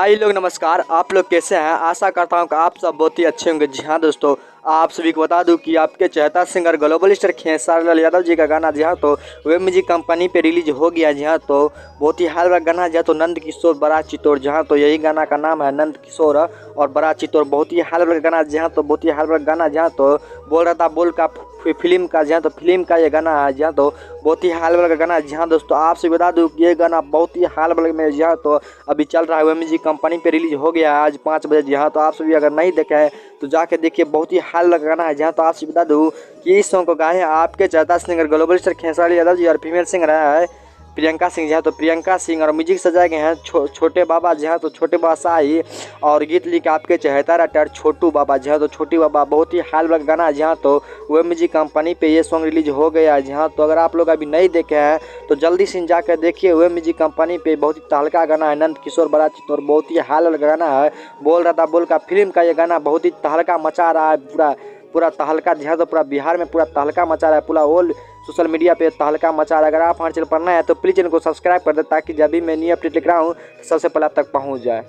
हाय लोग, नमस्कार। आप लोग कैसे हैं? आशा करता हूं कि आप सब बहुत ही अच्छे होंगे। जी हाँ दोस्तों, आप सभी को बता दूं कि आपके चहेता singer global star Khesari Lal Yadav ji का गाना जी हाँ तो वेब म्यूजिक कंपनी पे रिलीज हो गया। जी हाँ तो बहुत ही हाल वाला गाना जी हाँ तो नंद किशोर बड़ा चित्तौड़। जी हाँ तो यही गाना का नाम है नंद किशोर और बड़ा चित्तौड़। बहुत ही हाल वाला गाना जी हाँ तो बहुत ही हाल वाला गाना जी हाँ तो बोल रहा था बोल का फिल्म का जी हाँ तो फिल्म का ये गाना है जी हाँ तो बहुत ही हाल वाला गाना है। जी हाँ दोस्तों, आपसे बता दूं कि ये गाना बहुत ही हाल वाले में जी हाँ तो अभी चल रहा है। वेब म्यूजिक कंपनी पे रिलीज हो गया है आज 5 बजे। जी हाँ तो आप सभी अगर नहीं देखे हैं तो जाके देखिए, बहुत ही हाल वाला गाना है। जी हाँ तो आपसे बता दूं कि इस सॉन्ग को गाए हैं आपके चहेता singer global star Khesari Yadav ji और फीमेल सिंगर है प्रियंका सिंह। जी हाँ तो प्रियंका सिंह और म्यूजिक सजाए गए हैं छोटे बाबा। जी हाँ तो छोटे बाबा शाही और गीत लिखे आपके चहेता राइटर छोटू बाबा। जी हाँ तो छोटी बाबा। बहुत ही हाल वाला गाना है। जी हाँ तो वेब म्यूजिक कंपनी पे ये सॉन्ग रिलीज हो गया है। जी हाँ तो अगर आप लोग अभी नहीं देखे हैं तो जल्दी से जाकर देखिए। वेब म्यूजिक कंपनी पे बहुत ही तहलका गाना है नंद किशोर बड़ा चित्तौड़। बहुत ही हाल वाला गाना है। बोल रहा था बोल का फिल्म का ये गाना बहुत ही तहलका मचा रहा है। पूरा पूरा तहलका जी हाँ तो पूरा बिहार में पूरा तहलका मचा रहा है। पूरा ऑल सोशल मीडिया पे तहलका मचा रहा है। अगर आप हमारे चैनल पर नए हैं तो प्लीज़ चैनल को सब्सक्राइब कर दें ताकि जब भी मैं न्यू अपडेट लेकर आऊँ तो सबसे पहले आप तक पहुँच जाए।